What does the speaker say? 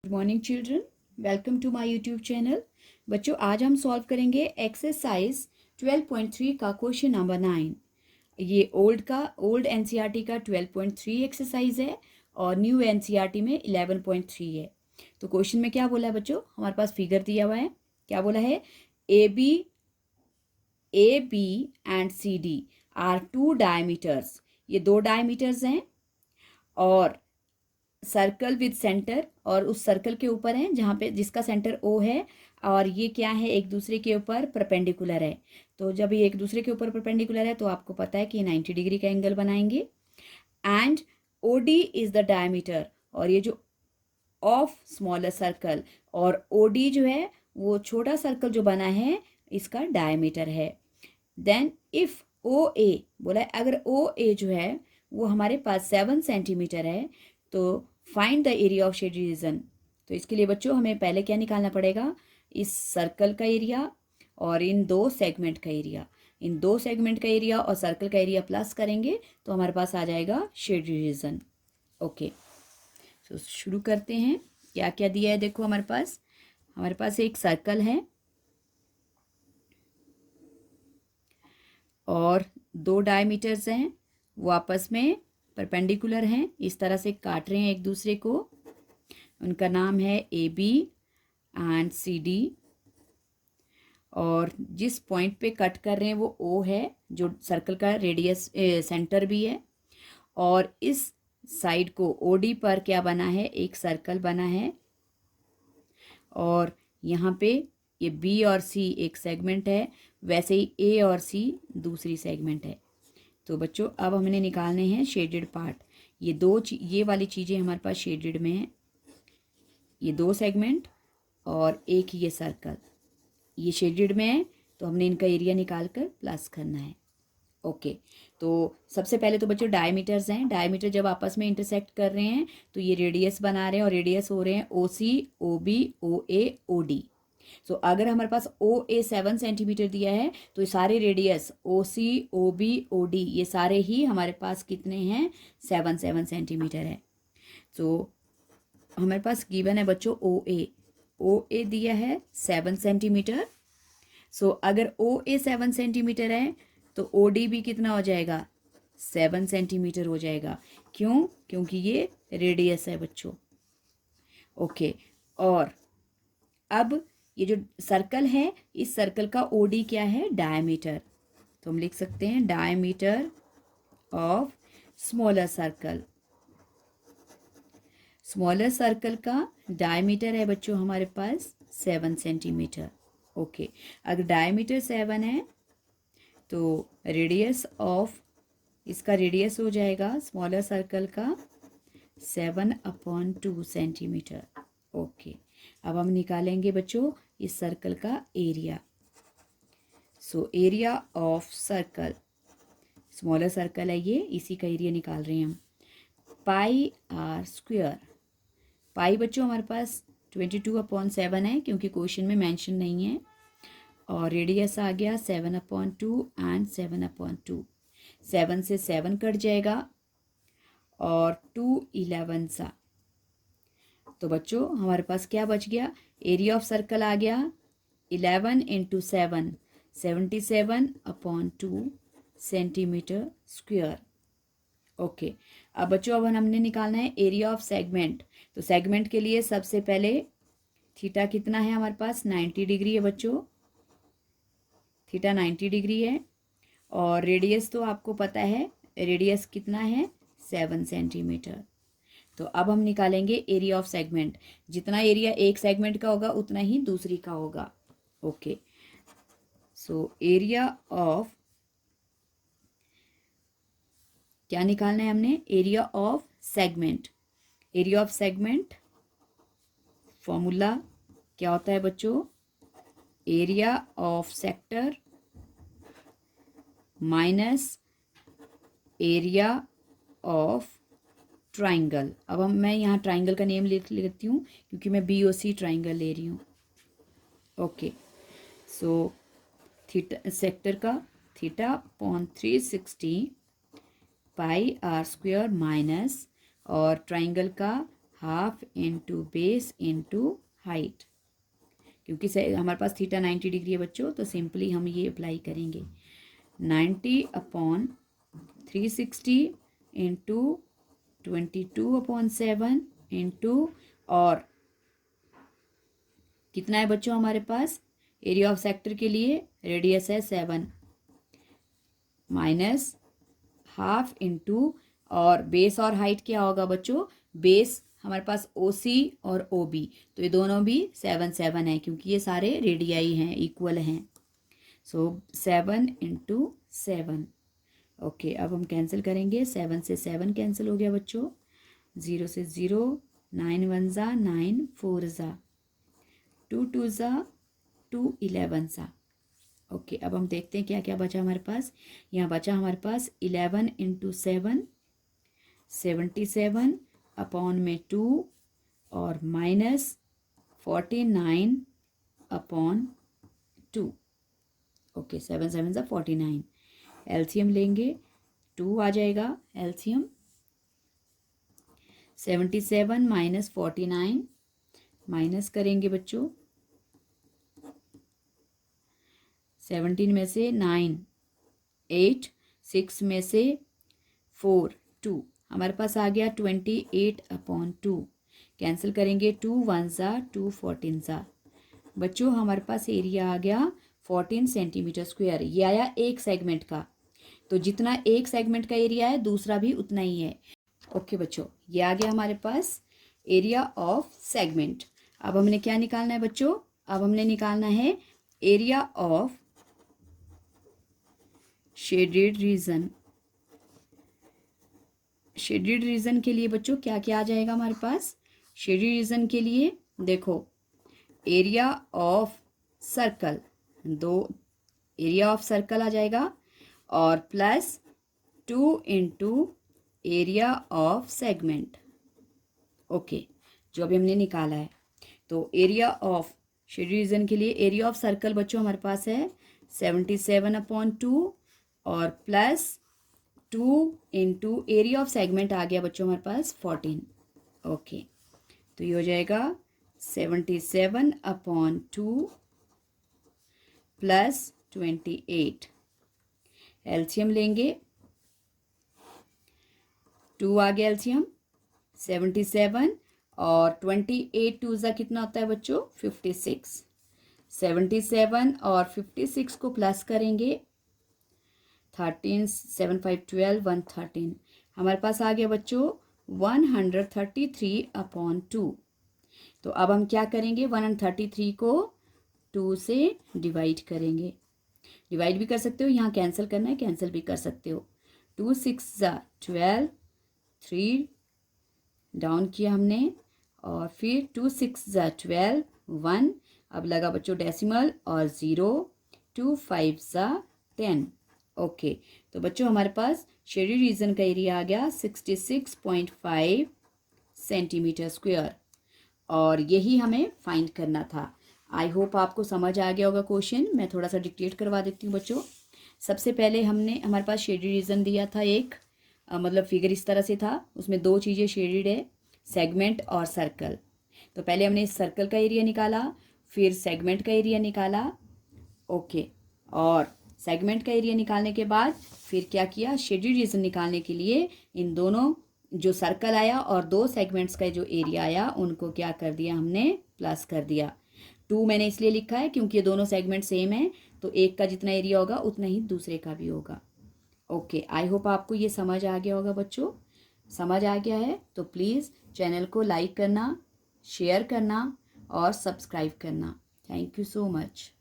Good morning children, welcome to my YouTube channel. बच्चों, आज हम सॉल्व करेंगे एक्सरसाइज 12.3 का क्वेश्चन नंबर 9। ये ओल्ड एनसीईआरटी का 12.3 एक्सरसाइज है और न्यू एनसीईआरटी में 11.3 है। तो क्वेश्चन में क्या बोला है बच्चों, हमारे पास फिगर दिया हुआ है। क्या बोला है? A B and C D are two diameters. ये दो डायमीटर्स हैं और सर्कल विद सेंटर, और उस सर्कल के ऊपर है जहाँ पे जिसका सेंटर ओ है, और ये क्या है, एक दूसरे के ऊपर परपेंडिकुलर है। तो जब ये एक दूसरे के ऊपर परपेंडिकुलर है तो आपको पता है कि 90 डिग्री का एंगल बनाएंगे। And O D is the diameter, और ये जो ऑफ स्मॉलर सर्कल, और ओ डी जो है वो छोटा सर्कल जो बना है इसका डायमीटर है। देन इफ ओ ए बोला है, अगर ओ ए जो है वो हमारे पास 7 सेंटीमीटर है तो find the area of shade region. तो इसके लिए बच्चों हमें पहले क्या निकालना पड़ेगा, इस सर्कल का एरिया और इन दो सेगमेंट का एरिया। इन दो सेगमेंट का एरिया और सर्कल का एरिया प्लस करेंगे तो हमारे पास आ जाएगा शेड रीजन। ओके, तो शुरू करते हैं। क्या क्या दिया है देखो, हमारे पास एक सर्कल है और दो डायमीटर्स हैं, वो आपस में परपेंडिकुलर हैं, इस तरह से काट रहे हैं एक दूसरे को। उनका नाम है A B and C D, और जिस पॉइंट पे कट कर रहे हैं वो ओ है, जो सर्कल का रेडियस सेंटर भी है। और इस साइड को ओ डी पर क्या बना है, एक सर्कल बना है, और यहाँ पे ये बी और सी एक सेगमेंट है, वैसे ही ए और सी दूसरी सेगमेंट है। तो बच्चों अब हमने निकालने हैं शेडेड पार्ट। ये वाली चीज़ें हमारे पास शेडेड में है, ये दो सेगमेंट और एक ये सर्कल, ये शेडेड में है, तो हमने इनका एरिया निकाल कर प्लस करना है। ओके, तो सबसे पहले तो बच्चों डायमीटर्स हैं। डायमीटर जब आपस में इंटरसेक्ट कर रहे हैं तो ये रेडियस बना रहे हैं, और रेडियस हो रहे हैं ओ सी, ओ बी, ओ ए, ओ डी। सो अगर हमारे पास ओ ए 7 सेंटीमीटर दिया है तो ये सारे रेडियस ओ सी, ओ बी, ओ डी ये सारे ही हमारे पास कितने हैं, 7 सेंटीमीटर है। तो हमारे पास गिवन है बच्चों ओ ए दिया है 7 सेंटीमीटर। सो अगर ओ ए 7 सेंटीमीटर है तो ओ डी भी कितना हो जाएगा, 7 सेंटीमीटर हो जाएगा। क्यों? क्योंकि ये रेडियस है बच्चों। ओके, और अब ये जो सर्कल है, इस सर्कल का ओ डी क्या है, डायमीटर। तो हम लिख सकते हैं diameter of smaller circle. Smaller circle का डायमीटर है बच्चों हमारे पास 7 सेंटीमीटर। ओके, अगर डायमीटर 7 है तो रेडियस ऑफ, इसका रेडियस हो जाएगा स्मॉलर सर्कल का 7/2 सेंटीमीटर। ओके, अब हम निकालेंगे बच्चों इस सर्कल का area. So area of circle, smaller circle है ये, इसी का एरिया निकाल रहे हैं हम। पाई आर स्क्वायर। पाई बच्चों हमारे पास 22/7 है क्योंकि क्वेश्चन में मेंशन नहीं है, और रेडियस आ गया 7/2 एंड 7/2। 7 से 7 कट जाएगा और 2 11 सा। तो बच्चों हमारे पास क्या बच गया, एरिया ऑफ सर्कल आ गया 11 × 7, 77/2 सेंटीमीटर स्क्वायर। ओके, अब बच्चों अब हमने निकालना है एरिया ऑफ सेगमेंट। तो सेगमेंट के लिए सबसे पहले थीटा कितना है हमारे पास, 90 डिग्री है बच्चों, थीटा 90 डिग्री है। और रेडियस तो आपको पता है, रेडियस कितना है, 7 सेंटीमीटर। तो अब हम निकालेंगे एरिया ऑफ सेगमेंट। जितना एरिया एक सेगमेंट का होगा उतना ही दूसरी का होगा। ओके, सो एरिया ऑफ, क्या निकालना है हमने, area of segment. Area of segment formula क्या होता है बच्चों, area of sector minus area of triangle. अब मैं यहाँ ट्राइंगल का नेम लिख लेती हूँ क्योंकि मैं BOC ट्राइंगल ले रही हूँ। ओके, सो थीटा, सेक्टर का theta upon 360 pi r square minus, और ट्राइंगल का half into base into height, क्योंकि हमारे पास थीटा 90 डिग्री है बच्चों, तो सिंपली हम ये अप्लाई करेंगे 90/360 इंटू 22/7 इंटू, और कितना है बच्चों हमारे पास एरिया ऑफ सेक्टर के लिए, रेडियस है 7 माइनस हाफ इंटू, और बेस और हाइट क्या होगा बच्चों, बेस हमारे पास OC और OB, तो ये दोनों भी 7 7 है क्योंकि ये सारे रेडियाई हैं, इक्वल हैं। सो 7 इंटू 7। ओके, अब हम कैंसिल करेंगे, 7 से 7 कैंसिल हो गया बच्चों, 0 से 0, 9 1 ज़ा 9, 4 ज़ा 2 2 ज़ा 2, 11 ज़ा। ओके, अब हम देखते हैं क्या क्या बचा हमारे पास। यहाँ बचा हमारे पास 11 इंटू 7, 77 अपॉन में 2, और माइनस 49 अपॉन 2। ओके, 7 7 ज़ा 49। एलसीएम लेंगे, 2 आ जाएगा एलसीएम, 77 माइनस 49, माइनस करेंगे बच्चों, 17 में से 9 8, 6 में से 4 2, हमारे पास आ गया 28/2। कैंसिल करेंगे, 2 1 ज़ा 2, 14 ज़ा। बच्चों हमारे पास एरिया आ गया 14 सेंटीमीटर स्क्वायर। ये आया एक सेगमेंट का, तो जितना एक सेगमेंट का एरिया है दूसरा भी उतना ही है। ओके बच्चों, ये आ गया हमारे पास एरिया ऑफ सेगमेंट। अब हमने क्या निकालना है बच्चों, अब हमने निकालना है area of shaded region. Shaded region के लिए बच्चों क्या क्या आ जाएगा हमारे पास, शेडेड रीजन के लिए देखो, एरिया ऑफ सर्कल, दो एरिया ऑफ सर्कल आ जाएगा, और plus 2 into area of segment. Okay, जो अभी हमने निकाला है, तो एरिया ऑफ शेडेड रीजन के लिए एरिया ऑफ सर्कल बच्चों हमारे पास है 77/2, और plus 2 into area of segment आ गया बच्चों हमारे पास 14। ओके, तो ये हो जाएगा 77/2 प्लस 28। एलसीएम लेंगे, 2 आ गया एलसीएम, 77 और 28 2 ज़ा कितना होता है बच्चों 56। 77 और 56 को प्लस करेंगे, 13 7 5 12 113, हमारे पास आ गया बच्चों 133/2। तो अब हम क्या करेंगे, 133 को 2 से डिवाइड करेंगे, डिवाइड भी कर सकते हो, यहाँ कैंसिल करना है कैंसिल भी कर सकते हो। 2 6 ज़ा 12, 3 डाउन किया हमने, और फिर 2 6 ज़ा 12 1, अब लगा बच्चों डेसिमल और 0, 2 5 ज़ा 10। ओके, तो बच्चों हमारे पास शेडेड रीजन का एरिया आ गया 66.5 सेंटीमीटर स्क्वायर, और यही हमें फाइंड करना था। आई होप आपको समझ आ गया होगा क्वेश्चन। मैं थोड़ा सा डिक्टेट करवा देती हूँ बच्चों। सबसे पहले हमारे पास शेडेड रीजन दिया था एक, मतलब फिगर इस तरह से था, उसमें दो चीज़ें शेडेड है, सेगमेंट और सर्कल। तो पहले हमने सर्कल का एरिया निकाला, फिर सेगमेंट का एरिया निकाला। ओके, और सेगमेंट का एरिया निकालने के बाद फिर क्या किया, शेडेड रीजन निकालने के लिए इन दोनों जो सर्कल आया और दो सेगमेंट्स का जो एरिया आया उनको क्या कर दिया हमने, प्लस कर दिया। 2 मैंने इसलिए लिखा है क्योंकि ये दोनों सेगमेंट सेम है, तो एक का जितना एरिया होगा उतना ही दूसरे का भी होगा। ओके, आई होप आपको ये समझ आ गया होगा बच्चों। समझ आ गया है तो प्लीज़ चैनल को लाइक करना, शेयर करना और सब्सक्राइब करना। Thank you so much.